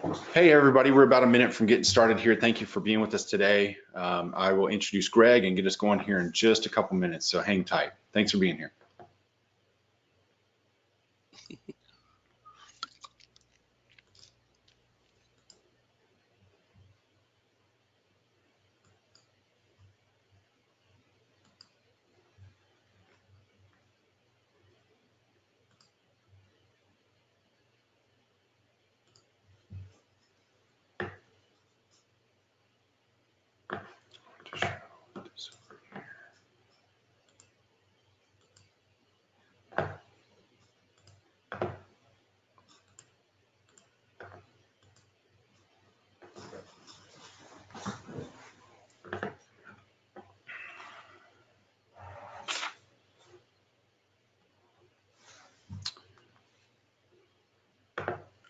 Hey everybody, we're about a minute from getting started here. Thank you for being with us today. I will introduce Greg and get us going here in just a couple minutes, so hang tight. Thanks for being here.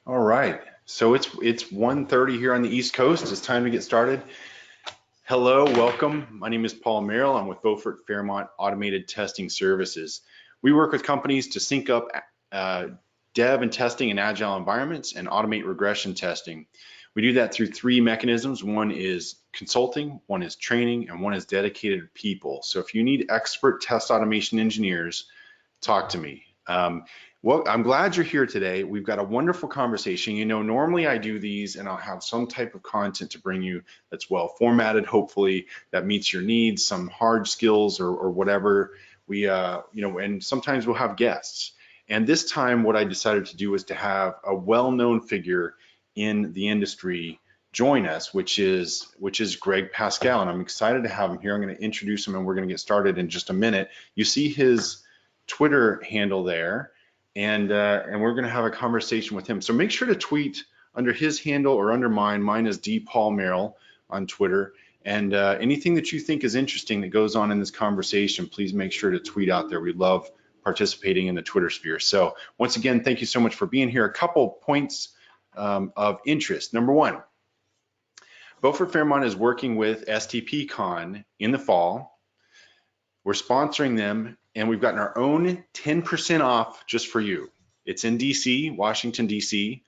All right, so it's 1:30 here on the East Coast. It's time to get started. Hello, welcome. My name is Paul Merrill. I'm with Beaufort Fairmont Automated Testing Services. We work with companies to sync up dev and testing in agile environments and automate regression testing. We do that through three mechanisms. One is consulting, one is training, and one is dedicated people. So if you need expert test automation engineers, talk to me. Well, I'm glad you're here today. We've got a wonderful conversation. You know, normally I do these and I'll have some type of content to bring you that's well formatted, hopefully that meets your needs, some hard skills or whatever. We, you know, and sometimes we'll have guests. And this time what I decided to do was to have a well-known figure in the industry join us, which is Greg Paskal. And I'm excited to have him here. I'm going to introduce him and we're going to get started in just a minute. You see his Twitter handle there, and we're going to have a conversation with him. So make sure to tweet under his handle or under mine. Mine is D Paul Merrill on Twitter. And anything that you think is interesting that goes on in this conversation, please make sure to tweet out there. We love participating in the Twitter sphere. So once again, thank you so much for being here. A couple points of interest. Number one, Beaufort Fairmont is working with STP Con in the fall. We're sponsoring them, and we've gotten our own 10% off just for you. It's in DC, Washington, DC.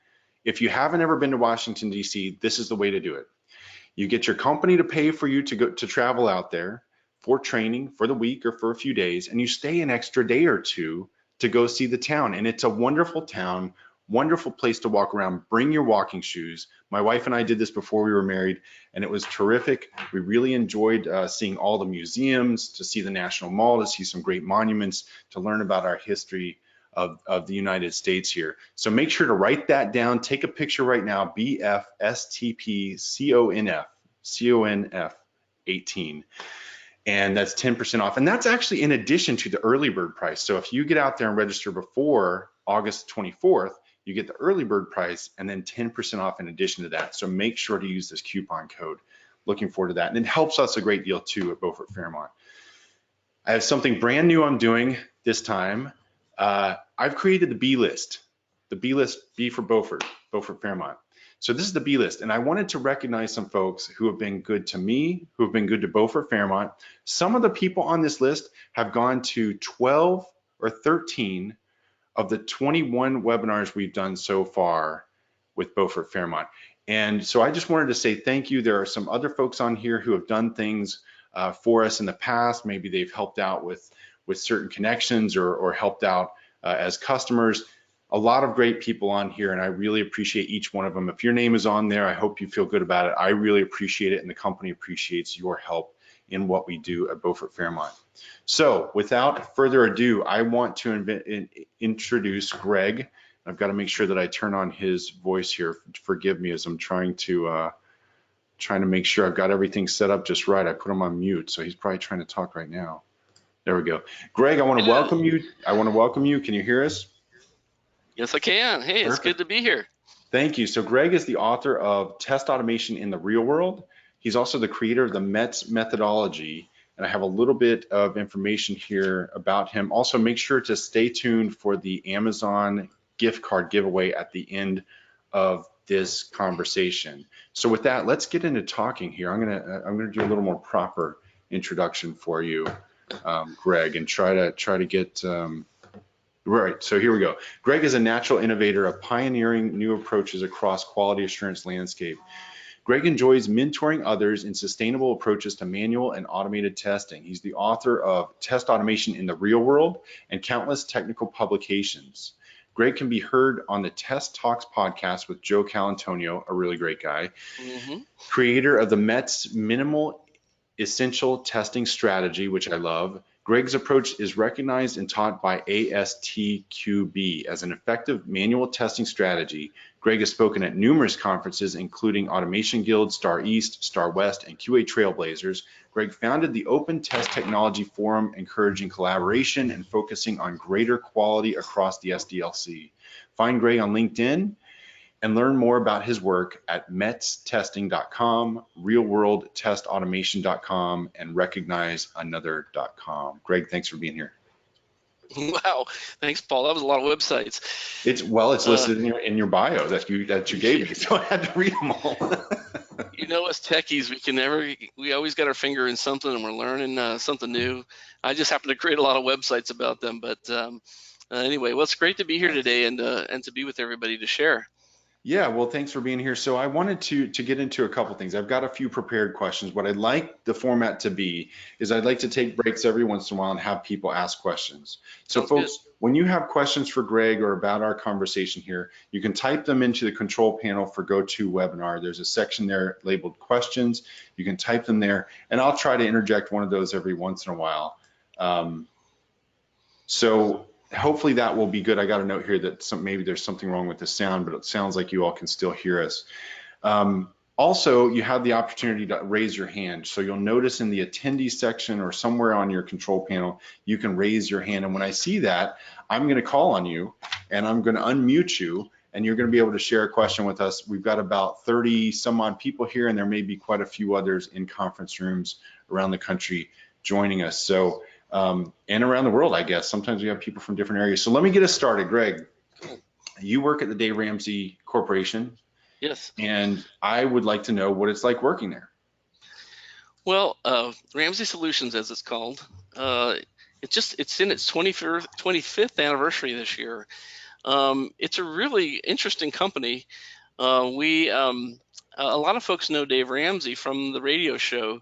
If you haven't ever been to Washington, DC, this is the way to do it. You get your company to pay for you to travel out there for training for the week or for a few days, and you stay an extra day or two to go see the town. And it's a wonderful town, wonderful place to walk around. Bring your walking shoes. My wife and I did this before we were married, and it was terrific. We really enjoyed seeing all the museums, to see the National Mall, to see some great monuments, to learn about our history of the United States here. So make sure to write that down. Take a picture right now, BFSTPCONF 18. And that's 10% off. And that's actually in addition to the early bird price. So if you get out there and register before August 24th, you get the early bird price and then 10% off in addition to that. So make sure to use this coupon code. Looking forward to that. And it helps us a great deal too at Beaufort Fairmont. I have something brand new I'm doing this time. I've created the B list. The B list, B for Beaufort Fairmont. So this is the B list, and I wanted to recognize some folks who have been good to me, who have been good to Beaufort Fairmont. Some of the people on this list have gone to 12 or 13 of the 21 webinars we've done so far with Beaufort Fairmont. And so I just wanted to say thank you. There are some other folks on here who have done things for us in the past. Maybe they've helped out with certain connections or helped out as customers. A lot of great people on here, and I really appreciate each one of them. If your name is on there, I hope you feel good about it. I really appreciate it, and the company appreciates your help in what we do at Beaufort Fairmont. So without further ado, I want to introduce Greg. I've got to make sure that I turn on his voice here. Forgive me as I'm trying to make sure I've got everything set up just right. I put him on mute, so he's probably trying to talk right now. There we go. Greg, I want to welcome you. Can you hear us? Yes, I can. Hey, Perfect. It's good to be here. Thank you. So Greg is the author of Test Automation in the Real World. He's also the creator of the METS methodology, and I have a little bit of information here about him. Also, make sure to stay tuned for the Amazon gift card giveaway at the end of this conversation. So with that, let's get into talking here. I'm gonna do a little more proper introduction for you, Greg, and try to get Right, so here we go. Greg is a natural innovator of pioneering new approaches across quality assurance landscape. Greg enjoys mentoring others in sustainable approaches to manual and automated testing. He's the author of Test Automation in the Real World and countless technical publications. Greg can be heard on the Test Talks podcast with Joe Calantonio, a really great guy, creator of the Met's Minimal Essential Testing Strategy, which I love. Greg's approach is recognized and taught by ASTQB as an effective manual testing strategy. Greg has spoken at numerous conferences, including Automation Guild, Star East, Star West, and QA Trailblazers. Greg founded the Open Test Technology Forum, encouraging collaboration and focusing on greater quality across the SDLC. Find Greg on LinkedIn and learn more about his work at metstesting.com, realworldtestautomation.com, and recognizeanother.com. Greg, thanks for being here. Wow, thanks, Paul. That was a lot of websites. It's listed in your bio that you gave me, so I had to read them all. You know, us techies, we always got our finger in something, and we're learning something new. I just happen to create a lot of websites about them, but anyway, well, it's great to be here today and to be with everybody to share. Yeah, well, thanks for being here. So I wanted to get into a couple things. I've got a few prepared questions. What I'd like the format to be is I'd like to take breaks every once in a while and have people ask questions. So folks, when you have questions for Greg or about our conversation here, you can type them into the control panel for GoToWebinar. There's a section there labeled questions. You can type them there, and I'll try to interject one of those every once in a while. So hopefully that will be good. I got a note here that maybe there's something wrong with the sound, but it sounds like you all can still hear us. Also, you have the opportunity to raise your hand. So you'll notice in the attendee section or somewhere on your control panel, you can raise your hand. And when I see that, I'm going to call on you and I'm going to unmute you, and you're going to be able to share a question with us. We've got about 30 some odd people here, and there may be quite a few others in conference rooms around the country joining us. So and around the world, I guess. Sometimes we have people from different areas. So let me get us started. Greg, you work at the Dave Ramsey Corporation. Yes. And I would like to know what it's like working there. Well, Ramsey Solutions, as it's called, it's in its 25th anniversary this year. It's a really interesting company. A lot of folks know Dave Ramsey from the radio show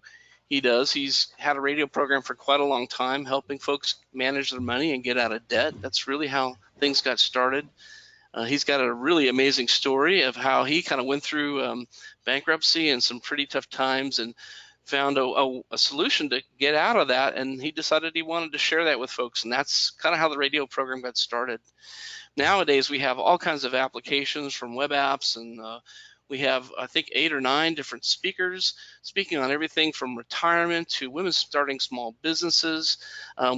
he does. He's had a radio program for quite a long time, helping folks manage their money and get out of debt. That's really how things got started. He's got a really amazing story of how he kind of went through bankruptcy and some pretty tough times and found a solution to get out of that. And he decided he wanted to share that with folks. And that's kind of how the radio program got started. Nowadays, we have all kinds of applications from web apps, and we have, I think, 8 or 9 different speakers speaking on everything from retirement to women starting small businesses.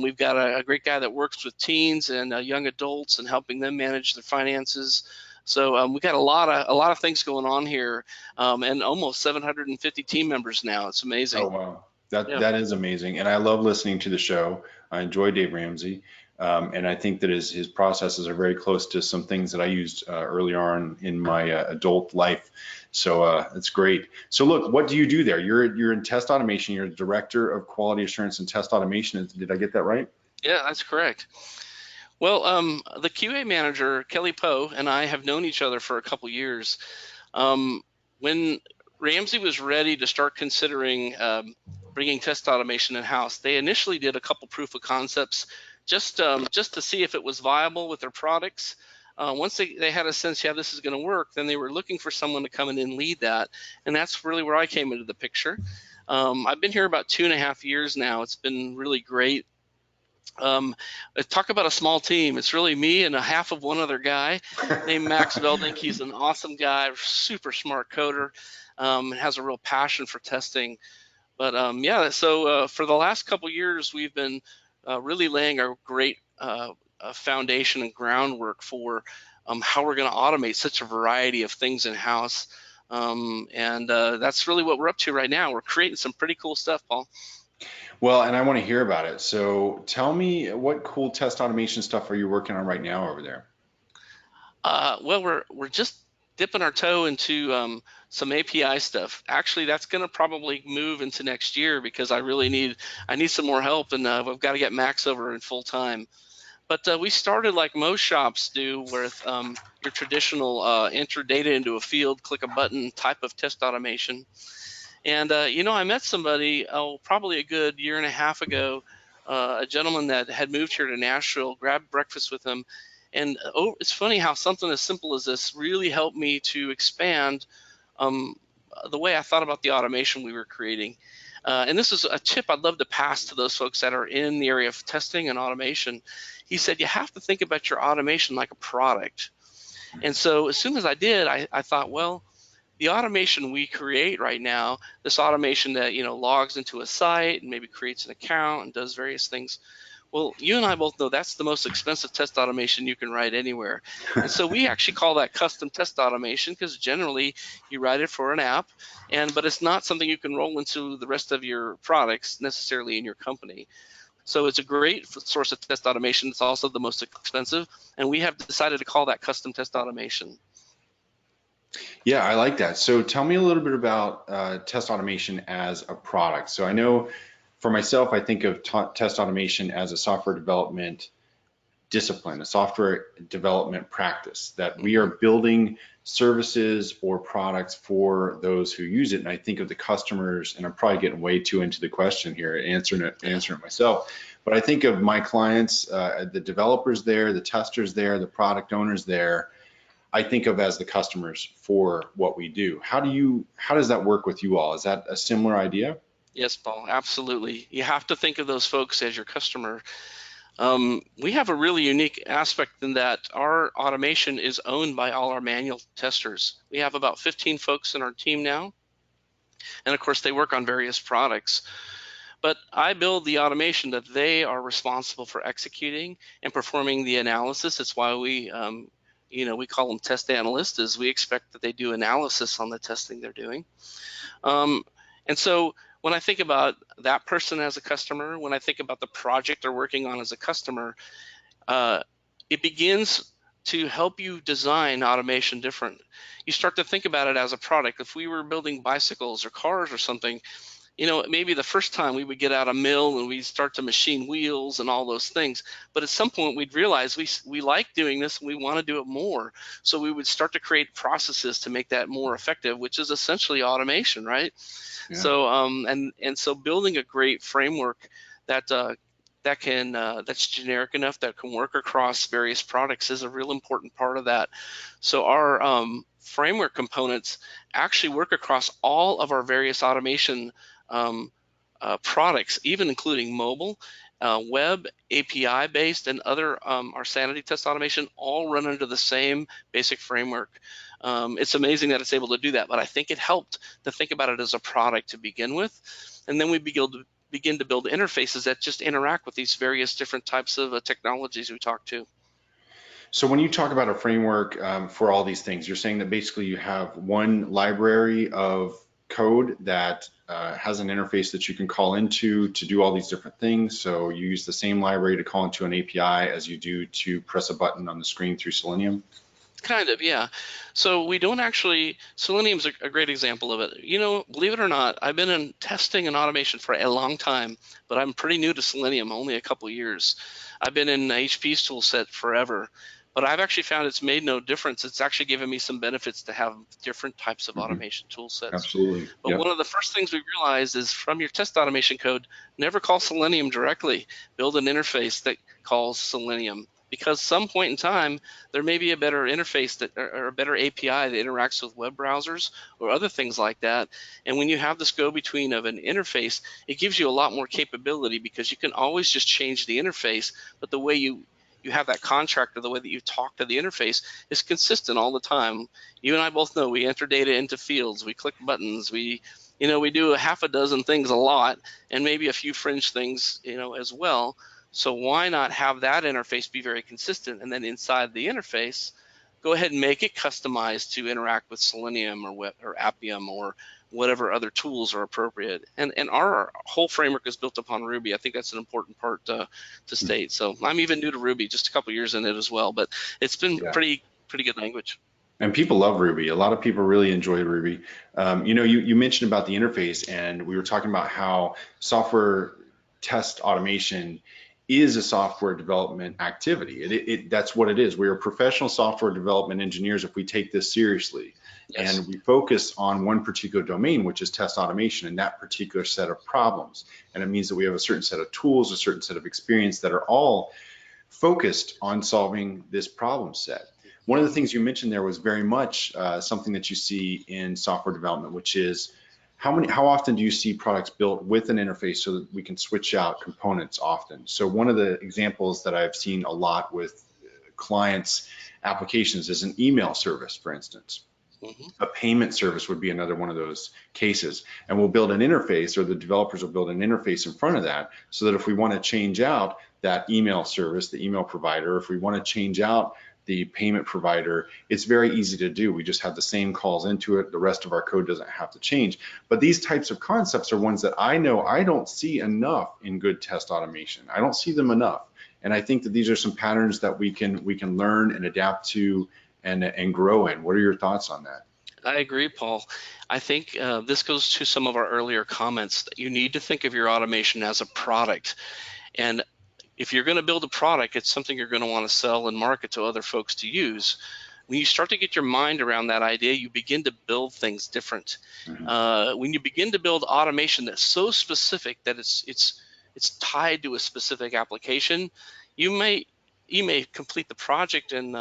We've got a great guy that works with teens and young adults and helping them manage their finances. So we've got a lot of things going on here, and almost 750 team members now. It's amazing. Oh, wow. That is amazing. And I love listening to the show. I enjoy Dave Ramsey. And I think that his processes are very close to some things that I used earlier on in my adult life. So it's great. So look, what do you do there? You're in test automation. You're director of quality assurance and test automation. Did I get that right? Yeah, that's correct. Well, the QA manager, Kelly Poe, and I have known each other for a couple years. When Ramsey was ready to start considering bringing test automation in-house, they initially did a couple proof of concepts just to see if it was viable with their products. Once they had a sense, yeah, this is going to work, then they were looking for someone to come in and lead that. And that's really where I came into the picture. I've been here about 2.5 years now. It's been really great. Talk about a small team. It's really me and a half of one other guy named Max Veldink. He's an awesome guy, super smart coder, and has a real passion for testing. But so for the last couple years, we've been really laying a great foundation and groundwork for how we're going to automate such a variety of things in-house. And that's really what we're up to right now. We're creating some pretty cool stuff, Paul. Well, and I want to hear about it. So tell me, what cool test automation stuff are you working on right now over there? Well, we're just dipping our toe into some API stuff. Actually, that's going to probably move into next year because I need some more help, and we've got to get Max over in full time. But we started like most shops do, with your traditional enter data into a field, click a button type of test automation. And I met somebody, probably a good year and a half ago, a gentleman that had moved here to Nashville, grabbed breakfast with him. And it's funny how something as simple as this really helped me to expand um, the way I thought about the automation we were creating. And this is a tip I'd love to pass to those folks that are in the area of testing and automation. He said, you have to think about your automation like a product. And so as soon as I did, I thought, well, the automation we create right now, this automation that logs into a site and maybe creates an account and does various things. Well, you and I both know that's the most expensive test automation you can write anywhere. And so we actually call that custom test automation, because generally you write it for an app, but it's not something you can roll into the rest of your products necessarily in your company. So it's a great source of test automation. It's also the most expensive, and we have decided to call that custom test automation. Yeah, I like that. So tell me a little bit about test automation as a product. So I know for myself, I think of test automation as a software development discipline, a software development practice, that we are building services or products for those who use it. And I think of the customers, and I'm probably getting way too into the question here, answering it myself. But I think of my clients, the developers there, the testers there, the product owners there, I think of as the customers for what we do. How does that work with you all? Is that a similar idea? Yes, Paul, absolutely. You have to think of those folks as your customer. We have a really unique aspect in that our automation is owned by all our manual testers. We have about 15 folks in our team now, and of course they work on various products. But I build the automation that they are responsible for executing and performing the analysis. It's why we call them test analysts, is we expect that they do analysis on the testing they're doing. And so when I think about that person as a customer, when I think about the project they're working on as a customer, it begins to help you design automation different. You start to think about it as a product. If we were building bicycles or cars or something, maybe the first time we would get out a mill and we'd start to machine wheels and all those things. But at some point we'd realize we like doing this and we want to do it more. So we would start to create processes to make that more effective, which is essentially automation, right? Yeah. So so building a great framework that's generic enough that can work across various products is a real important part of that. So our framework components actually work across all of our various automation products, even including mobile, web, API based, and other our sanity test automation, all run under the same basic framework. It's amazing that it's able to do that, but I think it helped to think about it as a product to begin with, and then we begin to build interfaces that just interact with these various different types of technologies we talk to. So when you talk about a framework for all these things, you're saying that basically you have one library of code that has an interface that you can call into to do all these different things. So you use the same library to call into an API as you do to press a button on the screen through Selenium? Kind of, yeah. So we don't actually, Selenium's a great example of it. Believe it or not, I've been in testing and automation for a long time, but I'm pretty new to Selenium, only a couple years. I've been in HP's tool set forever, but I've actually found it's made no difference. It's actually given me some benefits to have different types of automation tool sets. Absolutely. But One of the first things we realized is, from your test automation code, never call Selenium directly. Build an interface that calls Selenium, because some point in time there may be a better interface or a better API that interacts with web browsers or other things like that. And when you have this go-between of an interface, it gives you a lot more capability, because you can always just change the interface, but the way you have that contract, or the way that you talk to the interface, is consistent all the time. You and I both know we enter data into fields, we click buttons, we do a half a dozen things a lot, and maybe a few fringe things, as well. So why not have that interface be very consistent, and then inside the interface, go ahead and make it customized to interact with Selenium or Appium or whatever other tools are appropriate. And our whole framework is built upon Ruby. I think that's an important part to state. So I'm even new to Ruby, just a couple years in it as well, but it's been pretty good language. And people love Ruby. A lot of people really enjoy Ruby. You mentioned about the interface, and we were talking about how software test automation is a software development activity. That's what it is. We are professional software development engineers if we take this seriously. Yes. And we focus on one particular domain, which is test automation and that particular set of problems. And it means that we have a certain set of tools, a certain set of experience that are all focused on solving this problem set. One of the things you mentioned there was very much something that you see in software development, which is how often do you see products built with an interface so that we can switch out components often? So one of the examples that I've seen a lot with clients' applications is an email service, for instance. Mm-hmm. A payment service would be another one of those cases. And we'll build an interface, or the developers will build an interface in front of that, so that if we want to change out that email service, the email provider, if we want to change out the payment provider, it's very easy to do. We just have the same calls into it. The rest of our code doesn't have to change. But these types of concepts are ones that I know I don't see enough in good test automation. I don't see them enough. And I think that these are some patterns that we can learn and adapt to and grow in. What are your thoughts on that? I agree, Paul. I think this goes to some of our earlier comments that you need to think of your automation as a product. And if you're going to build a product, it's something you're going to want to sell and market to other folks to use. When you start to get your mind around that idea, you begin to build things different. Mm-hmm. When you begin to build automation that's so specific that it's tied to a specific application, you may complete the project in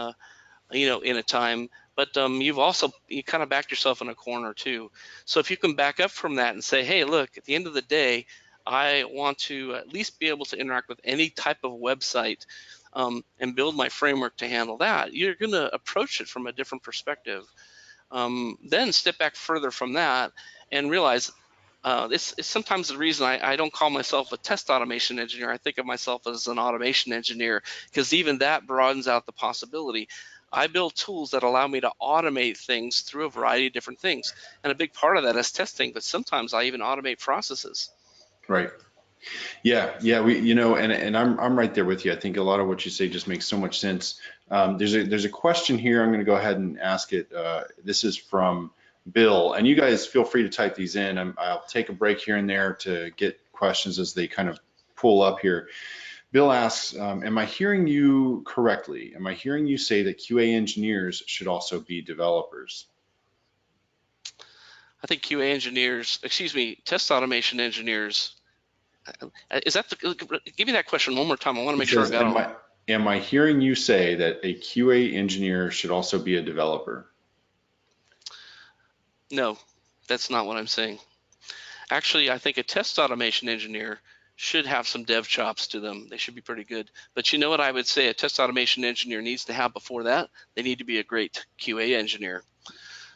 in a time, but you kind of backed yourself in a corner too. So if you can back up from that and say, hey, look, at the end of the day, I want to at least be able to interact with any type of website and build my framework to handle that, you're going to approach it from a different perspective. Then step back further from that and realize this is sometimes the reason I don't call myself a test automation engineer. I think of myself as an automation engineer, because even that broadens out the possibility. I build tools that allow me to automate things through a variety of different things. And a big part of that is testing, but sometimes I even automate processes. Right. Yeah, and I'm right there with you. I think a lot of what you say just makes so much sense. There's a question here. I'm going to go ahead and ask it. This is from Bill, and you guys feel free to type these in. I'll take a break here and there to get questions as they kind of pull up here. Bill asks, am I hearing you correctly? Am I hearing you say that QA engineers should also be developers? I think test automation engineers. Give me that question one more time. I want to He make sure I says, got it. am I hearing you say that a QA engineer should also be a developer? No, that's not what I'm saying. Actually, I think a test automation engineer should have some dev chops to them. They should be pretty good. But you know what I would say a test automation engineer needs to have before that? They need to be a great QA engineer.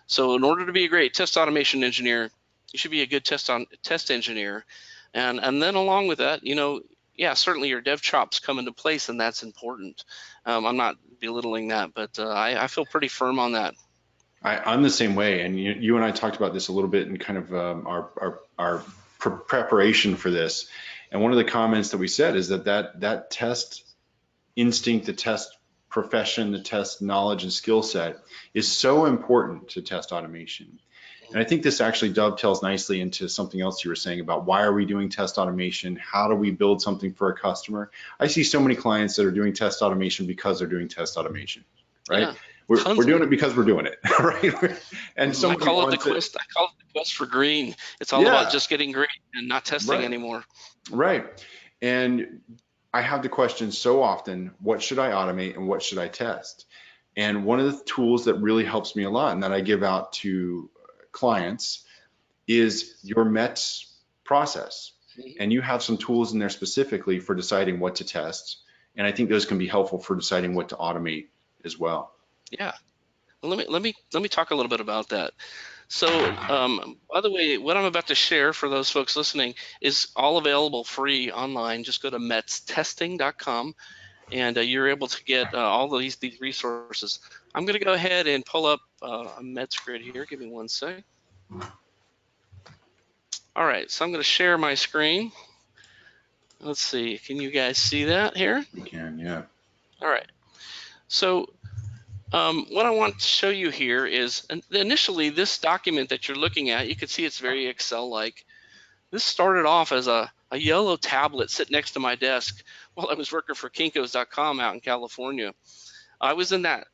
So in order to be a great test automation engineer, you should be a good test engineer. And then along with that, certainly your dev chops come into place, and that's important. I'm not belittling that, but I feel pretty firm on that. I'm the same way, and you and I talked about this a little bit in kind of our preparation for this. And one of the comments that we said is that test instinct, the test profession, the test knowledge and skill set is so important to test automation. And I think this actually dovetails nicely into something else you were saying about why are we doing test automation? How do we build something for a customer? I see so many clients that are doing test automation because they're doing test automation, right? Yeah. We're doing it because we're doing it, right? And I call it the quest. I call it the quest for green. It's all about just getting green and not testing anymore. Right. And I have the question so often, what should I automate and what should I test? And one of the tools that really helps me a lot and that I give out to clients is your METS process. And you have some tools in there specifically for deciding what to test. And I think those can be helpful for deciding what to automate as well. Yeah. Well, let me talk a little bit about that. So, by the way, what I'm about to share for those folks listening is all available free online. Just go to metstesting.com, and you're able to get all of these resources. I'm going to go ahead and pull up a Mets grid here. Give me one sec. All right, so I'm going to share my screen. Let's see. Can you guys see that here? We can, yeah. All right. So what I want to show you here is initially this document that you're looking at, you can see it's very Excel-like. This started off as a yellow tablet sitting next to my desk. while I was working for Kinkos.com out in California. I was in that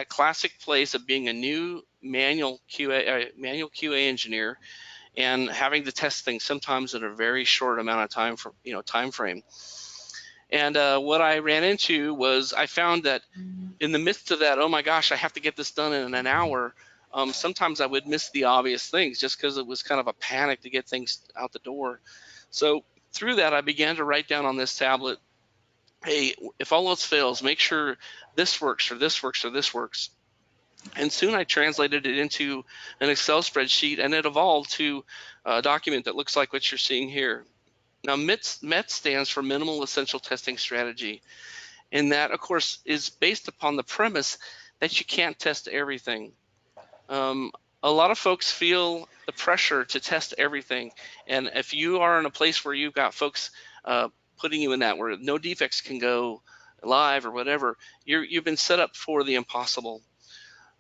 classic place of being a new manual QA engineer and having to test things sometimes in a very short amount of time frame. And what I ran into was I found that in the midst of that, oh my gosh, I have to get this done in an hour. Sometimes I would miss the obvious things just because it was kind of a panic to get things out the door. So through that, I began to write down on this tablet, hey, if all else fails, make sure this works or this works or this works. And soon I translated it into an Excel spreadsheet, and it evolved to a document that looks like what you're seeing here. Now, MET stands for Minimal Essential Testing Strategy. And that, of course, is based upon the premise that you can't test everything. A lot of folks feel the pressure to test everything. And if you are in a place where you've got folks putting you in that, where no defects can go live or whatever, you've been set up for the impossible.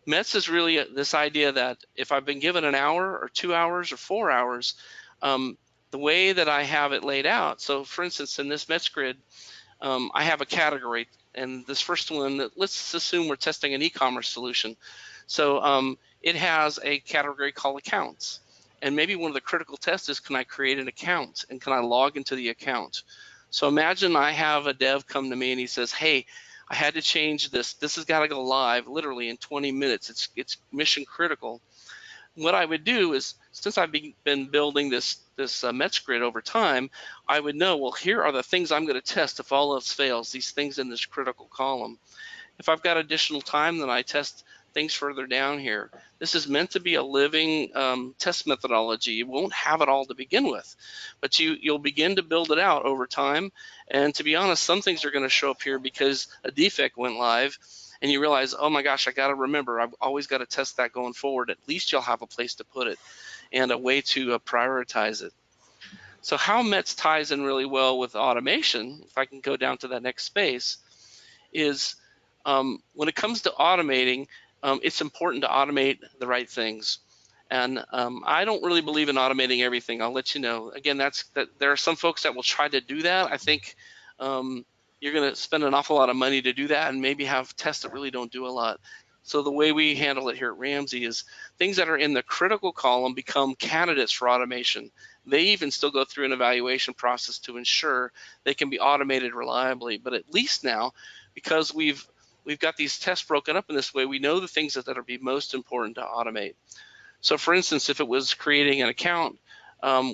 METS is really this idea that if I've been given an hour or 2 hours or 4 hours, the way that I have it laid out, so for instance, in this METS grid, I have a category, and this first one, let's assume we're testing an e-commerce solution. So it has a category called accounts. And maybe one of the critical tests is, can I create an account and can I log into the account? So imagine I have a dev come to me and he says, hey, I had to change this. This has got to go live literally in 20 minutes. It's mission critical. What I would do is, since I've been building this METS grid over time, I would know, well, here are the things I'm going to test if all else fails, these things in this critical column. If I've got additional time, then I test things further down here. This is meant to be a living test methodology. You won't have it all to begin with, but you'll begin to build it out over time. And to be honest, some things are going to show up here because a defect went live, and you realize, oh my gosh, I got to remember, I've always got to test that going forward. At least you'll have a place to put it and a way to prioritize it. So how METS ties in really well with automation, if I can go down to that next space, is when it comes to automating, it's important to automate the right things. And I don't really believe in automating everything. I'll let you know. Again, there are some folks that will try to do that. I think you're going to spend an awful lot of money to do that and maybe have tests that really don't do a lot. So the way we handle it here at Ramsey is things that are in the critical column become candidates for automation. They even still go through an evaluation process to ensure they can be automated reliably. But at least now, because we've got these tests broken up in this way, we know the things that are be most important to automate. So for instance, if it was creating an account,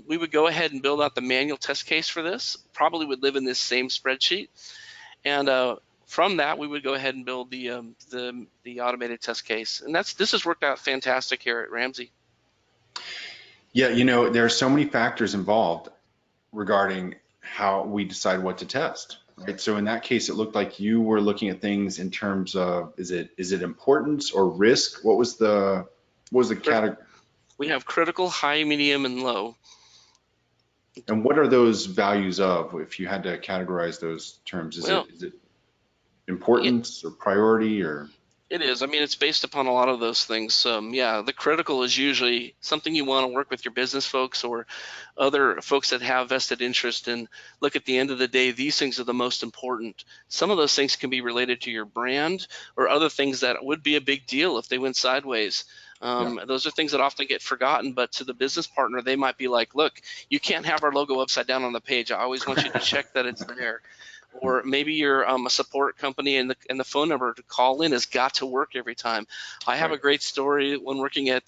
we would go ahead and build out the manual test case for this, probably would live in this same spreadsheet. And from that, we would go ahead and build the automated test case. And this has worked out fantastic here at Ramsey. Yeah, there are so many factors involved regarding how we decide what to test, right? So in that case, it looked like you were looking at things in terms of, is it importance or risk? What was the category? We have critical, high, medium, and low. And what are those values of, if you had to categorize those terms? Is it importance or priority or? It is. I mean, it's based upon a lot of those things. Yeah, the critical is usually something you want to work with your business folks or other folks that have vested interest in. Look, at the end of the day, these things are the most important. Some of those things can be related to your brand or other things that would be a big deal if they went sideways. Those are things that often get forgotten, but to the business partner, they might be like, look, you can't have our logo upside down on the page. I always want you to check that it's there. Or maybe you're a support company and the phone number to call in has got to work every time. I have a great story when working at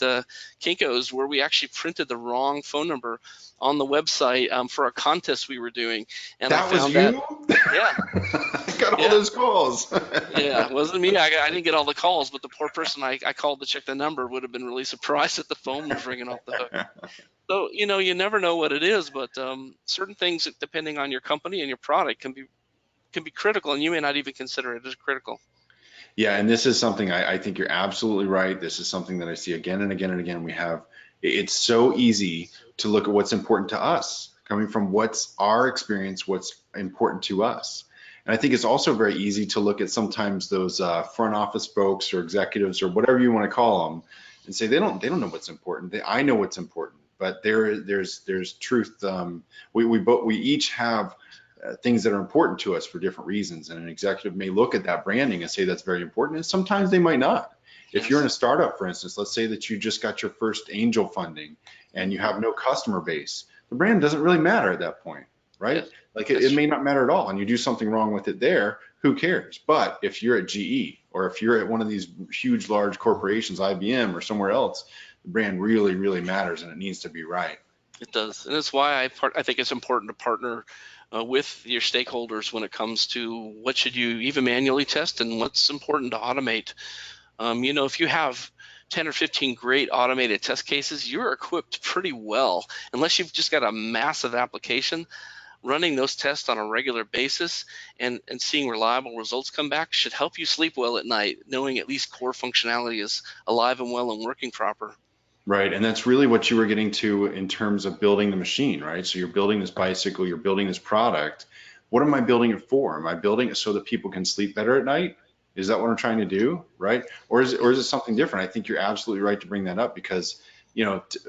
Kinko's where we actually printed the wrong phone number on the website for a contest we were doing. And that was you? Yeah. I got all those calls. Yeah, it wasn't me. I didn't get all the calls, but the poor person I called to check the number would have been really surprised that the phone was ringing off the hook. So, you never know what it is, but certain things, depending on your company and your product, can be critical, and you may not even consider it as critical. Yeah, and this is something I think you're absolutely right. This is something that I see again and again and again. It's so easy to look at what's important to us, coming from what's our experience, what's important to us. And I think it's also very easy to look at sometimes those front office folks or executives or whatever you want to call them and say they don't know what's important. I know what's important, but there's truth. We each have things that are important to us for different reasons. And an executive may look at that branding and say that's very important, and sometimes they might not. If you're in a Yes. startup, for instance, let's say that you just got your first angel funding and you have no customer base, the brand doesn't really matter at that point, right? Yes. Like That's it may true. not matter at all, and you do something wrong with it there, who cares? But if you're at GE or if you're at one of these huge, large corporations, IBM or somewhere else, the brand really, really matters, and it needs to be right. It does, and that's why I think it's important to partner with your stakeholders when it comes to what should you even manually test and what's important to automate. If you have 10 or 15 great automated test cases, you're equipped pretty well. Unless you've just got a massive application, running those tests on a regular basis and seeing reliable results come back should help you sleep well at night, knowing at least core functionality is alive and well and working proper. Right. And that's really what you were getting to in terms of building the machine, right? So you're building this bicycle, you're building this product. What am I building it for? Am I building it so that people can sleep better at night? Is that what I'm trying to do? Right. Or is it something different? I think you're absolutely right to bring that up because,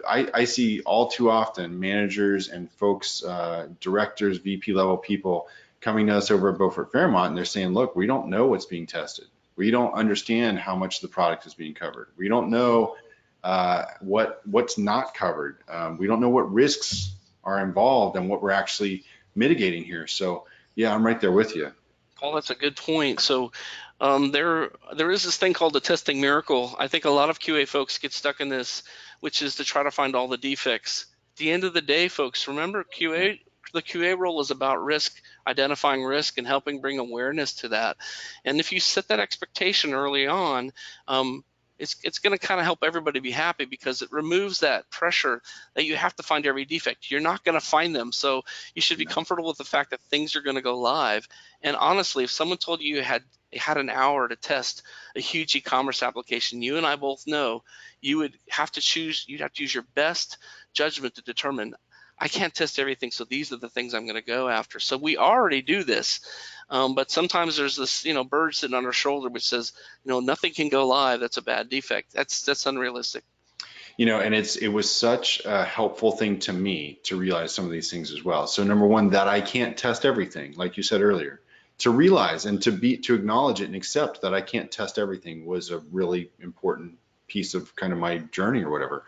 I see all too often managers and folks, directors, VP level people coming to us over at Beaufort Fairmont and they're saying, look, we don't know what's being tested. We don't understand how much the product is being covered. We don't know what's not covered. We don't know what risks are involved and what we're actually mitigating here. So yeah, I'm right there with you. Oh, that's a good point. So there is this thing called the testing miracle. I think a lot of QA folks get stuck in this, which is to try to find all the defects. At the end of the day, folks, remember the QA role is about risk, identifying risk and helping bring awareness to that. And if you set that expectation early on, it's going to kind of help everybody be happy because it removes that pressure that you have to find every defect. You're not going to find them. So you should be Yeah. comfortable with the fact that things are going to go live. And honestly, if someone told you had an hour to test a huge e-commerce application, you and I both know you'd have to use your best judgment to determine I can't test everything, so these are the things I'm going to go after. So we already do this, but sometimes there's this bird sitting on our shoulder which says nothing can go live. That's a bad defect. That's unrealistic. And it was such a helpful thing to me to realize some of these things as well. So number one, that I can't test everything, like you said earlier. To realize and to acknowledge it and accept that I can't test everything was a really important piece of kind of my journey or whatever.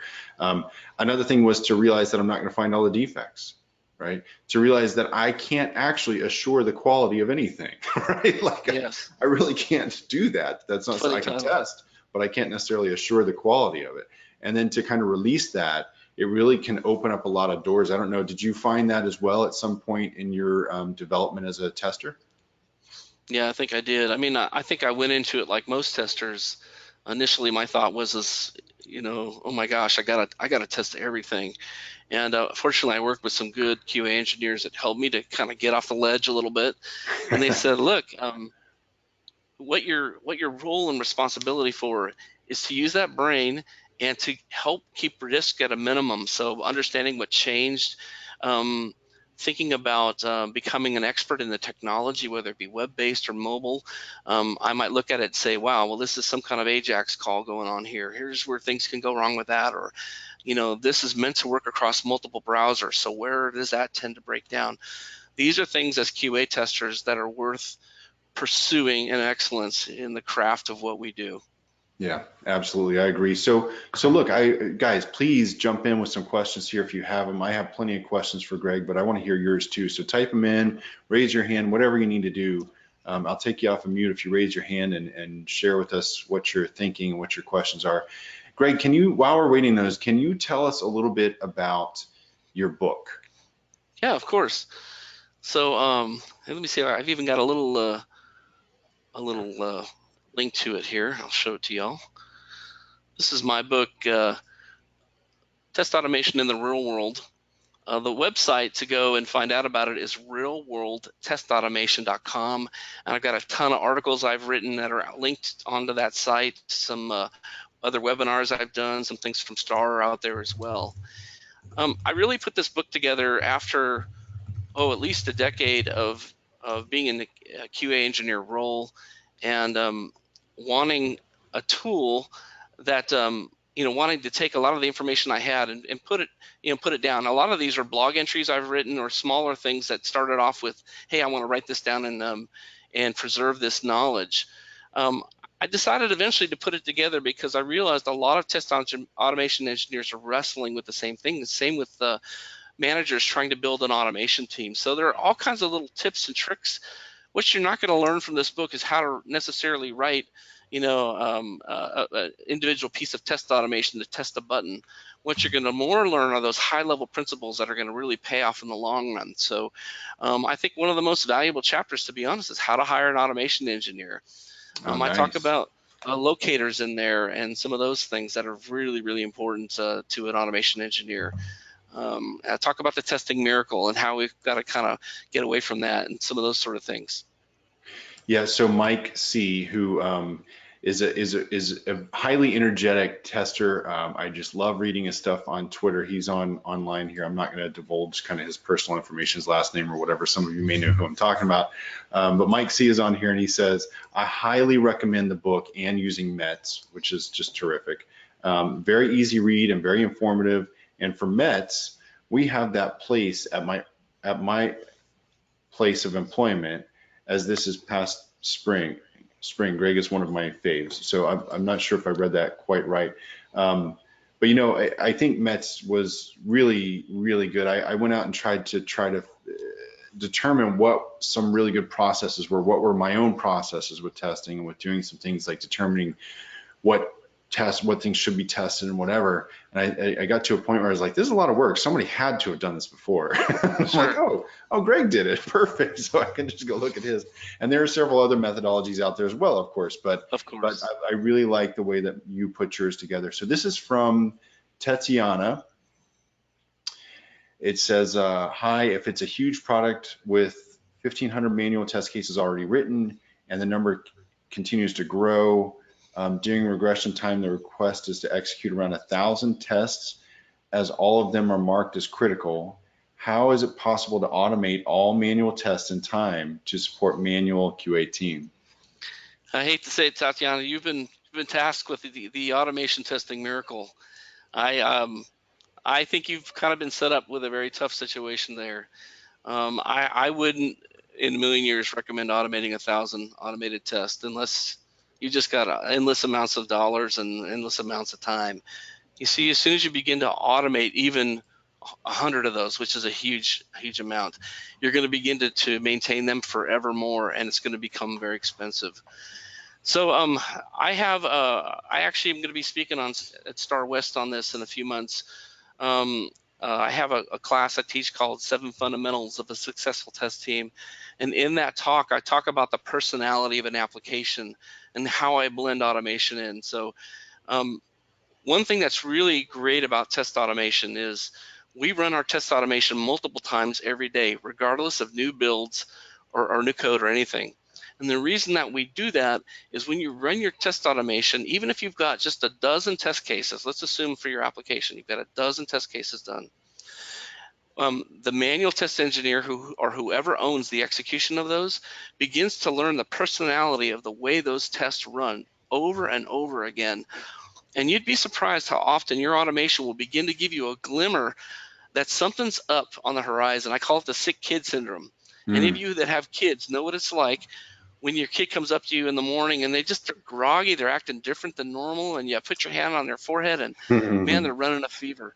Another thing was to realize that I'm not going to find all the defects, right? To realize that I can't actually assure the quality of anything, right? Like Yes. I really can't do that. That's not something Funny I can title. test, but I can't necessarily assure the quality of it. And then to kind of release that, it really can open up a lot of doors. I don't know, did you find that as well at some point in your development as a tester? Yeah, I think I did. I mean, I think I went into it like most testers. Initially, my thought was this, oh my gosh, I gotta test everything. And fortunately, I worked with some good QA engineers that helped me to kind of get off the ledge a little bit. And they said, look, what your role and responsibility for is to use that brain and to help keep risk at a minimum. So understanding what changed, um, thinking about becoming an expert in the technology, whether it be web-based or mobile. I might look at it and say, wow, well, this is some kind of Ajax call going on here. Here's where things can go wrong with that. Or, this is meant to work across multiple browsers. So where does that tend to break down? These are things as QA testers that are worth pursuing an excellence in the craft of what we do. Yeah, absolutely. I agree. So look, guys, please jump in with some questions here if you have them. I have plenty of questions for Greg, but I want to hear yours too. So type them in, raise your hand, whatever you need to do. I'll take you off of mute if you raise your hand and share with us what you're thinking and what your questions are. Greg, while we're waiting those, can you tell us a little bit about your book? Yeah, of course. So let me see. I've even got a little link to it here. I'll show it to y'all. This is my book, Test Automation in the Real World. The website to go and find out about it is realworldtestautomation.com. And I've got a ton of articles I've written that are linked onto that site, some other webinars I've done, some things from Star are out there as well. I really put this book together after, at least a decade of being in the QA engineer role and wanting a tool that wanting to take a lot of the information I had and put it down. A lot of these are blog entries I've written or smaller things that started off with, hey, I want to write this down and preserve this knowledge. I decided eventually to put it together because I realized a lot of test automation engineers are wrestling with the same thing. The same with the managers trying to build an automation team. So there are all kinds of little tips and tricks. What you're not going to learn from this book is how to necessarily write, an individual piece of test automation to test a button. What you're going to more learn are those high-level principles that are going to really pay off in the long run. So I think one of the most valuable chapters, to be honest, is how to hire an automation engineer. Oh, I talk nice. about locators in there and some of those things that are really, really important to an automation engineer. I talk about the testing miracle and how we've got to kind of get away from that and some of those sort of things. Yeah, so Mike C, who is a highly energetic tester. I just love reading his stuff on Twitter. He's online here. I'm not going to divulge kind of his personal information, his last name or whatever. Some of you may know who I'm talking about. But Mike C is on here, and he says, I highly recommend the book and using METs, which is just terrific. Very easy read and very informative. And for METs, we have that place at my place of employment, as this is past spring. Greg is one of my faves, so I'm not sure if I read that quite right. But I think Mets was really, really good. I went out and tried to determine what some really good processes were. What were my own processes with testing and with doing some things like determining what things should be tested and whatever. And I got to a point where I was like, this is a lot of work. Somebody had to have done this before. I'm like, oh, Greg did it. Perfect. So I can just go look at his. And there are several other methodologies out there as well, of course. But I really like the way that you put yours together. So this is from Tatiana. It says, hi, if it's a huge product with 1,500 manual test cases already written and the number continues to grow, during regression time, the request is to execute around 1,000 tests as all of them are marked as critical. How is it possible to automate all manual tests in time to support manual QA team? I hate to say it, Tatiana, you've been tasked with the automation testing miracle. I think you've kind of been set up with a very tough situation there. I wouldn't in a million years recommend automating 1,000 automated tests unless you just got endless amounts of dollars and endless amounts of time. You see, as soon as you begin to automate even 100 of those, which is a huge amount, you're going to begin to maintain them forevermore, and it's going to become very expensive. So I actually am going to be speaking at Star West on this in a few months. I have a class I teach called 7 Fundamentals of a Successful Test Team. And in that talk, I talk about the personality of an application and how I blend automation in. So one thing that's really great about test automation is we run our test automation multiple times every day, regardless of new builds or new code or anything. And the reason that we do that is when you run your test automation, even if you've got just a dozen test cases, let's assume for your application, you've got a dozen test cases done. The manual test engineer or whoever owns the execution of those begins to learn the personality of the way those tests run over and over again. And you'd be surprised how often your automation will begin to give you a glimmer that something's up on the horizon. I call it the sick kid syndrome. Any of you that have kids know what it's like when your kid comes up to you in the morning and they're groggy, they're acting different than normal, and you put your hand on their forehead and man, they're running a fever.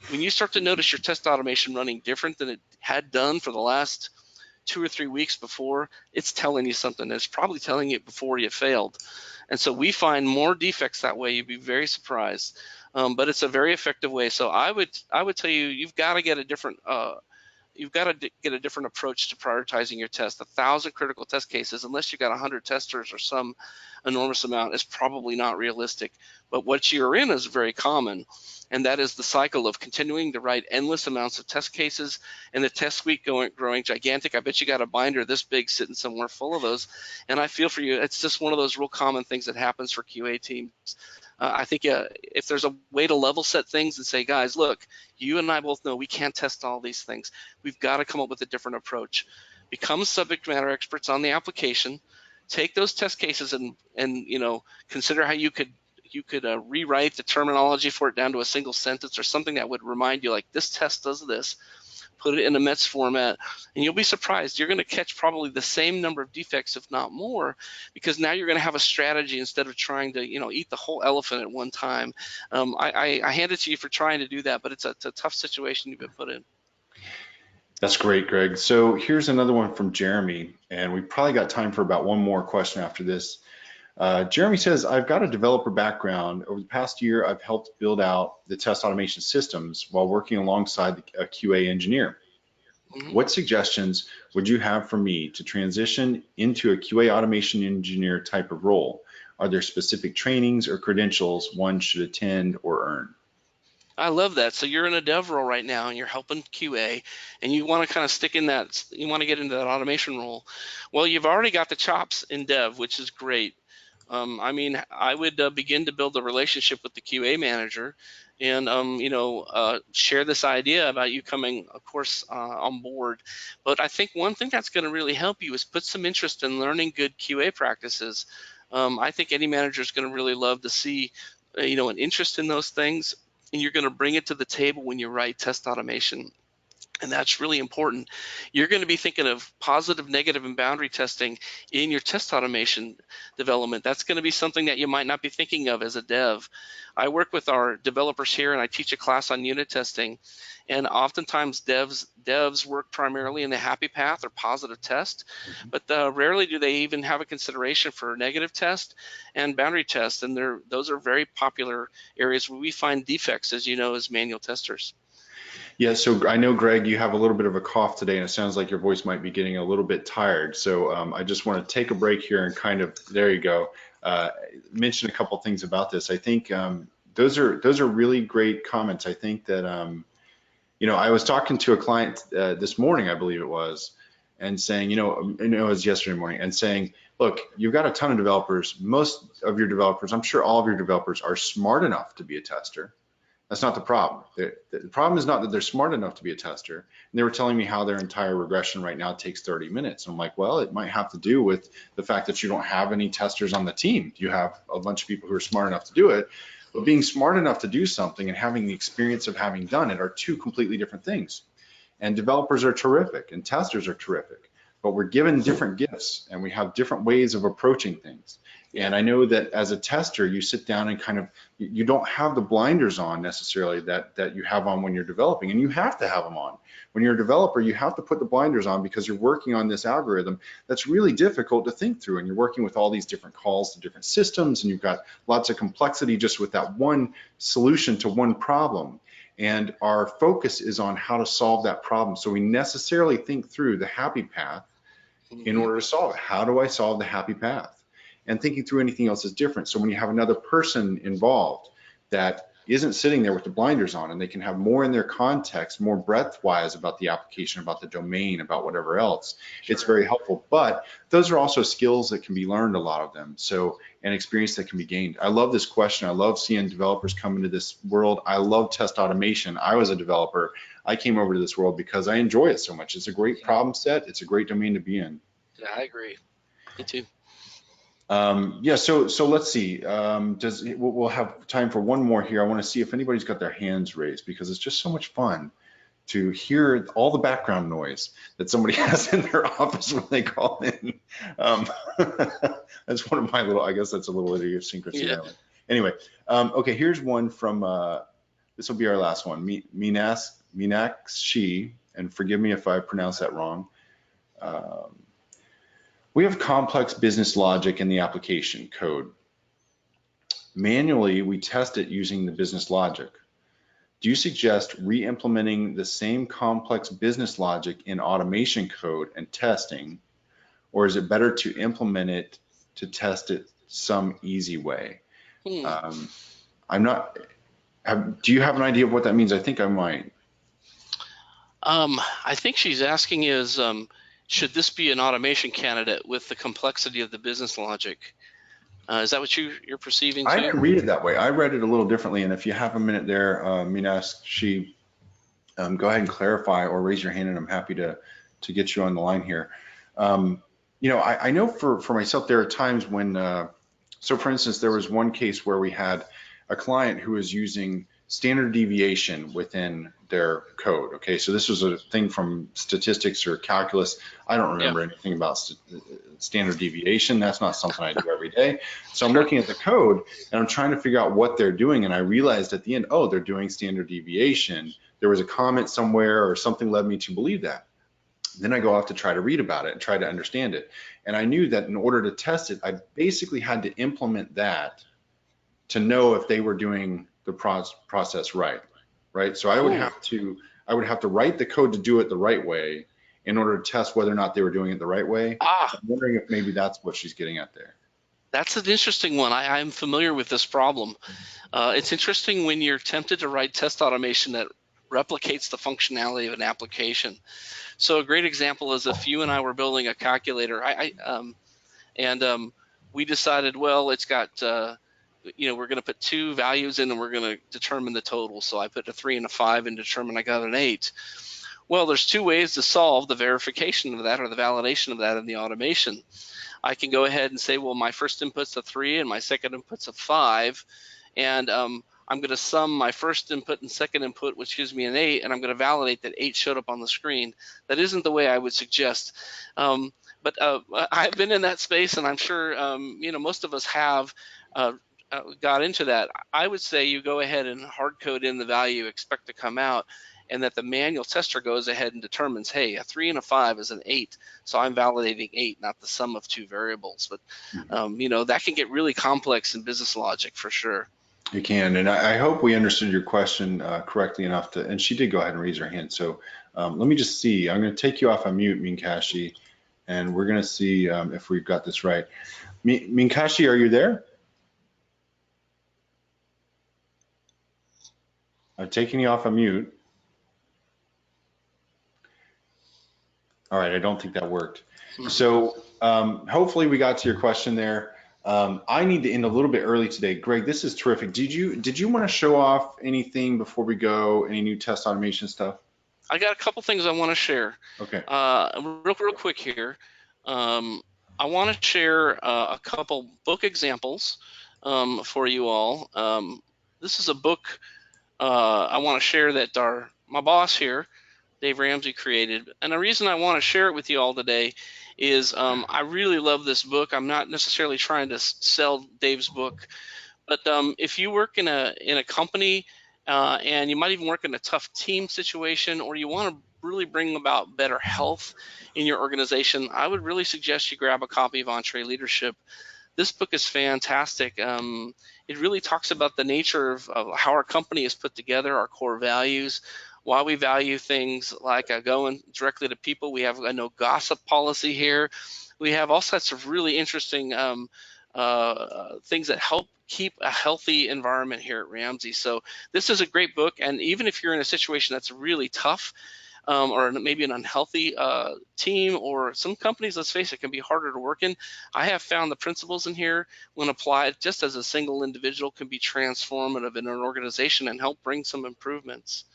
When you start to notice your test automation running different than it had done for the last 2 or 3 weeks before, it's telling you something. It's probably telling you before you failed. And so we find more defects that way. You'd be very surprised. But it's a very effective way. So I would tell you, you've got to get a different approach to prioritizing your test. 1,000 critical test cases, unless you got 100 testers or some enormous amount, is probably not realistic. But what you're in is very common, and that is the cycle of continuing to write endless amounts of test cases and the test suite growing gigantic. I bet you got a binder this big sitting somewhere full of those, and I feel for you. It's just one of those real common things that happens for QA teams. I think if there's a way to level set things and say, guys, look, you and I both know we can't test all these things. We've got to come up with a different approach. Become subject matter experts on the application. Take those test cases and consider how you could like you could rewrite the terminology for it down to a single sentence or something that would remind you, like, this test does this. Put it in a METS format, and you'll be surprised. You're going to catch probably the same number of defects, if not more, because now you're going to have a strategy instead of trying to, eat the whole elephant at one time. I hand it to you for trying to do that, but it's a tough situation you've been put in. That's great, Greg. So here's another one from Jeremy, and we probably got time for about one more question after this. Jeremy says, I've got a developer background. Over the past year, I've helped build out the test automation systems while working alongside a QA engineer. Mm-hmm. What suggestions would you have for me to transition into a QA automation engineer type of role? Are there specific trainings or credentials one should attend or earn? I love that. So you're in a dev role right now and you're helping QA and you want to kind of stick in that, you want to get into that automation role. Well, you've already got the chops in dev, which is great. I would begin to build a relationship with the QA manager and, share this idea about you coming, of course, on board. But I think one thing that's going to really help you is put some interest in learning good QA practices. I think any manager is going to really love to see, an interest in those things, and you're going to bring it to the table when you write test automation. And that's really important. You're going to be thinking of positive, negative, and boundary testing in your test automation development. That's going to be something that you might not be thinking of as a dev. I work with our developers here, and I teach a class on unit testing. And oftentimes devs work primarily in the happy path or positive test, but rarely do they even have a consideration for negative test and boundary test. And those are very popular areas where we find defects, as you know, as manual testers. Yeah, so I know, Greg, you have a little bit of a cough today, and it sounds like your voice might be getting a little bit tired. So I just want to take a break here and there you go, mention a couple things about this. I think those are really great comments. I think that, I was talking to a client this morning, I believe it was, and saying, it was yesterday morning, and saying, look, you've got a ton of developers. Most of your developers, I'm sure all of your developers are smart enough to be a tester. That's not the problem. The problem is not that they're smart enough to be a tester. And they were telling me how their entire regression right now takes 30 minutes. And I'm like, well, it might have to do with the fact that you don't have any testers on the team. You have a bunch of people who are smart enough to do it. But being smart enough to do something and having the experience of having done it are two completely different things. And developers are terrific and testers are terrific, but we're given different gifts and we have different ways of approaching things. And I know that as a tester, you sit down and you don't have the blinders on necessarily that you have on when you're developing, and you have to have them on. When you're a developer, you have to put the blinders on because you're working on this algorithm that's really difficult to think through, and you're working with all these different calls to different systems, and you've got lots of complexity just with that one solution to one problem. And our focus is on how to solve that problem. So we necessarily think through the happy path in order to solve it. How do I solve the happy path? And thinking through anything else is different. So when you have another person involved that isn't sitting there with the blinders on, and they can have more in their context, more breadth-wise about the application, about the domain, about whatever else, sure, it's very helpful. But those are also skills that can be learned, a lot of them. So, and experience that can be gained. I love this question. I love seeing developers come into this world. I love test automation. I was a developer. I came over to this world because I enjoy it so much. It's a great problem set. It's a great domain to be in. Yeah, I agree. Me too. So let's see. We'll have time for one more here. I want to see if anybody's got their hands raised because it's just so much fun to hear all the background noise that somebody has in their office when they call in. That's one of my I guess that's a little idiosyncrasy. Yeah. Anyway, okay, here's one from, this will be our last one. Minakshi, and forgive me if I pronounce that wrong. We have complex business logic in the application code. Manually, we test it using the business logic. Do you suggest re-implementing the same complex business logic in automation code and testing, or is it better to implement it to test it some easy way? I'm not, do you have an idea of what that means? I think I might. I think she's asking is, should this be an automation candidate with the complexity of the business logic? Is that what you're perceiving too? I didn't read it that way. I read it a little differently. And if you have a minute there, Minas, go ahead and clarify or raise your hand, and I'm happy to get you on the line here. I know for myself, there are times when So for instance, there was one case where we had a client who was using standard deviation within their code. Okay, so this was a thing from statistics or calculus. I don't Yeah, remember anything about standard deviation. That's not something I do every day. So I'm sure. looking at the code and I'm trying to figure out what they're doing. And I realized at the end, oh, they're doing standard deviation. There was a comment somewhere or something led me to believe that. Then I go off to try to read about it and try to understand it. And I knew that in order to test it, I basically had to implement that to know if they were doing the process right, right? So Oh, I would have to write the code to do it the right way in order to test whether or not they were doing it the right way. So ah, I'm wondering if maybe that's what she's getting at there. that's an interesting one. I'm familiar with this problem. It's interesting when you're tempted to write test automation that replicates the functionality of an application. So a great example is if you and I were building a calculator, and we decided, well, it's got, we're going to put two values in and we're going to determine the total. So I put a 3 and a 5 and determine I got an 8. Well, there's two ways to solve the verification of that or the validation of that in the automation. I can go ahead and say, well, my first input's a 3 and my second input's a 5, and I'm going to sum my first input and second input, which gives me an 8, and I'm going to validate that 8 showed up on the screen. That isn't the way I would suggest. But I've been in that space, and I'm sure most of us have got into that. I would say you go ahead and hard code in the value you expect to come out, and that the manual tester goes ahead and determines, hey, a 3 and a 5 is an 8, so I'm validating 8, not the sum of two variables. But that can get really complex in business logic for sure. You can, and I hope we understood your question correctly enough to, and she did go ahead and raise her hand. So let me just see. I'm going to take you off on mute, Minkashi, and we're going to see if we've got this right. Minkashi, are you there? I've taken you off on mute. All right, I don't think that worked. So hopefully we got to your question there. I need to end a little bit early today. Greg, this is terrific. Did you want to show off anything before we go? Any new test automation stuff? I got a couple things I want to share. Okay. Real quick here. I want to share a couple book examples for you all. This is a book I want to share that my boss here, Dave Ramsey, created. And the reason I want to share it with you all today is I really love this book. I'm not necessarily trying to sell Dave's book, but if you work in a company and you might even work in a tough team situation, or you want to really bring about better health in your organization, I would really suggest you grab a copy of EntreLeadership. This book is fantastic. It really talks about the nature of how our company is put together, our core values, why we value things like going directly to people. We have a no gossip policy here. We have all sorts of really interesting things that help keep a healthy environment here at Ramsey. So this is a great book, and even if you're in a situation that's really tough, or maybe an unhealthy team, or some companies, let's face it, can be harder to work in, I have found the principles in here, when applied just as a single individual, can be transformative in an organization and help bring some improvements.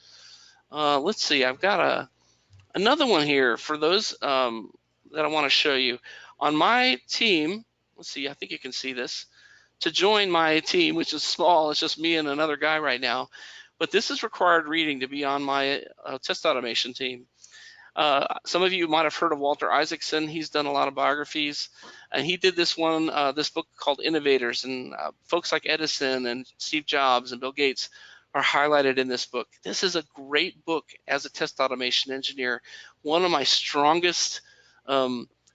Let's see, I've got another one here for those that I want to show you. On my team, let's see, I think you can see this. To join my team, which is small, it's just me and another guy right now, but this is required reading to be on my test automation team. Some of you might have heard of Walter Isaacson. He's done a lot of biographies, and he did this book called Innovators, and folks like Edison and Steve Jobs and Bill Gates are highlighted in this book. This is a great book as a test automation engineer. One of my strongest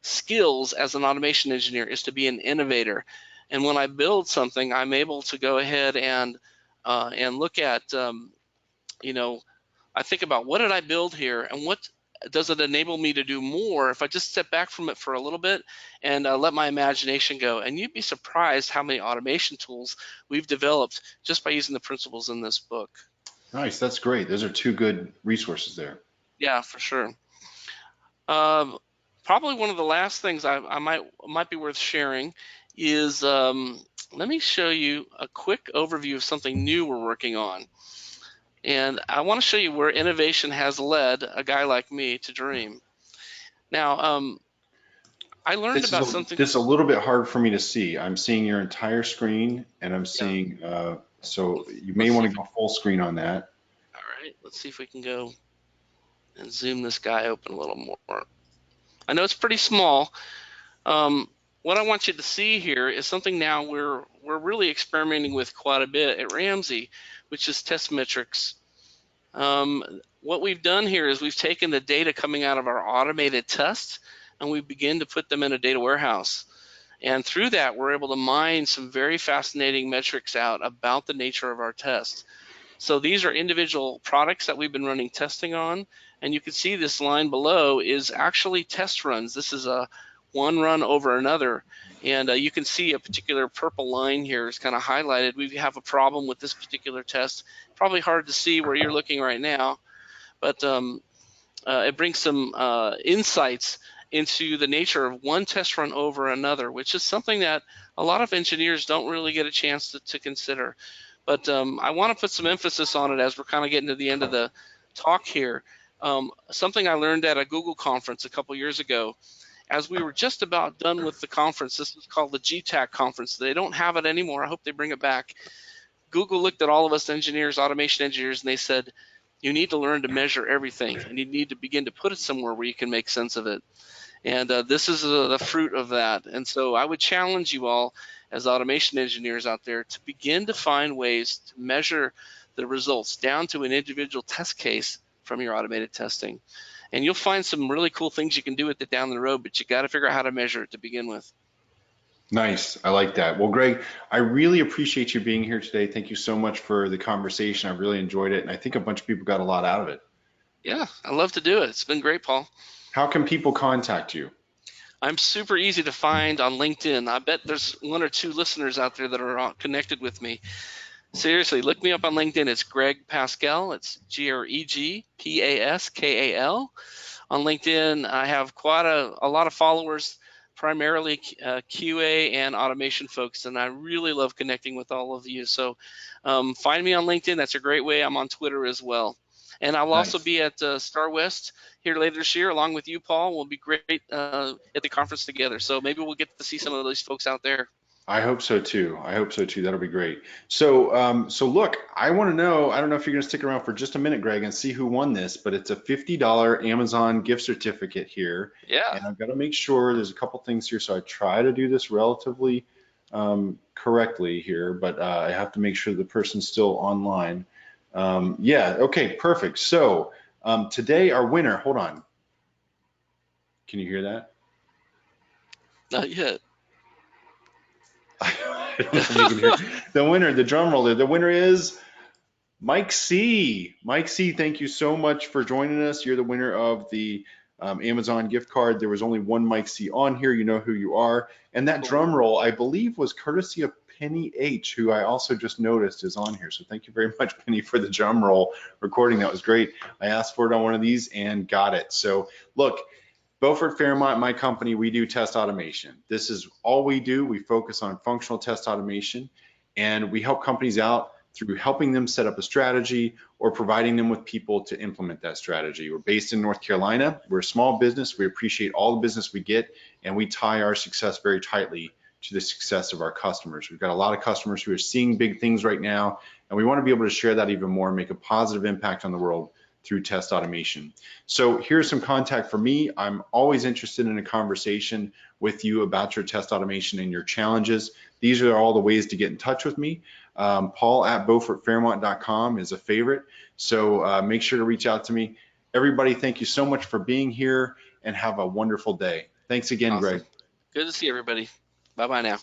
skills as an automation engineer is to be an innovator. And when I build something, I'm able to go ahead and look at, I think about, what did I build here, and what does it enable me to do more if I just step back from it for a little bit and let my imagination go. And you'd be surprised how many automation tools we've developed just by using the principles in this book. Nice, that's great. Those are two good resources there. Yeah, for sure. Probably one of the last things I might be worth sharing is, let me show you a quick overview of something new we're working on. And I want to show you where innovation has led a guy like me to dream. Now, I learned about something. This is a little bit hard for me to see. I'm seeing your entire screen, and I'm Yeah, seeing, so you may let's see want if to we, go full screen on that. all right, let's see if we can go and zoom this guy open a little more. I know it's pretty small. Um, what I want you to see here is something now we're really experimenting with quite a bit at Ramsey, which is test metrics. What we've done here is we've taken the data coming out of our automated tests and we begin to put them in a data warehouse. And through that, we're able to mine some very fascinating metrics out about the nature of our test. So these are individual products that we've been running testing on. And you can see this line below is actually test runs. This is a one run over another. And you can see a particular purple line here is kind of highlighted. We have a problem with this particular test. Probably hard to see where you're looking right now, but it brings some insights into the nature of one test run over another, which is something that a lot of engineers don't really get a chance to consider. But I want to put some emphasis on it as we're kind of getting to the end of the talk here. Something I learned at a Google conference a couple years ago, as we were just about done with the conference. This was called the GTAC conference. They don't have it anymore. I hope they bring it back. Google looked at all of us engineers, automation engineers, and they said, you need to learn to measure everything, and you need to begin to put it somewhere where you can make sense of it. And this is the fruit of that. And so I would challenge you all as automation engineers out there to begin to find ways to measure the results down to an individual test case from your automated testing. And you'll find some really cool things you can do with it down the road, but you got to figure out how to measure it to begin with. Nice. I like that. Well, Greg, I really appreciate you being here today. Thank you so much for the conversation. I really enjoyed it, and I think a bunch of people got a lot out of it. Yeah, I love to do it. It's been great, Paul. How can people contact you? I'm super easy to find on LinkedIn. I bet there's one or two listeners out there that are connected with me. Seriously, look me up on LinkedIn. It's Greg Paskal. It's GregPaskal. On LinkedIn, I have quite a lot of followers, primarily QA and automation folks, and I really love connecting with all of you. So find me on LinkedIn. That's a great way. I'm on Twitter as well. And I'll also Nice. be at Star West here later this year, along with you, Paul. We'll be great at the conference together. So maybe we'll get to see some of those folks out there. I hope so too. I hope so too. That'll be great. So, so look, I want to know, I don't know if you're going to stick around for just a minute, Greg, and see who won this, but it's a $50 Amazon gift certificate here. Yeah. And I've got to make sure there's a couple things here. So I try to do this relatively correctly here, but I have to make sure the person's still online. Yeah. Okay. Perfect. So today our winner, hold on. Can you hear that? Not yet. I don't know if you can hear the winner, the drum roller. The winner is Mike C. Mike C, thank you so much for joining us. You're the winner of the Amazon gift card. There was only one Mike C on here. You know who you are. And that Cool. drum roll, I believe, was courtesy of Penny H, who I also just noticed is on here. So thank you very much, Penny, for the drum roll recording. That was great. I asked for it on one of these and got it. So look, Beaufort Fairmont, my company, we do test automation. This is all we do. We focus on functional test automation, and we help companies out through helping them set up a strategy or providing them with people to implement that strategy. We're based in North Carolina. We're a small business. We appreciate all the business we get, and we tie our success very tightly to the success of our customers. We've got a lot of customers who are seeing big things right now, and we want to be able to share that even more and make a positive impact on the world through test automation. So here's some contact for me. I'm always interested in a conversation with you about your test automation and your challenges. These are all the ways to get in touch with me. Paul at BeaufortFairmont.com is a favorite. So make sure to reach out to me. Everybody, thank you so much for being here and have a wonderful day. Thanks again, Awesome. Greg. Good to see everybody. Bye-bye now.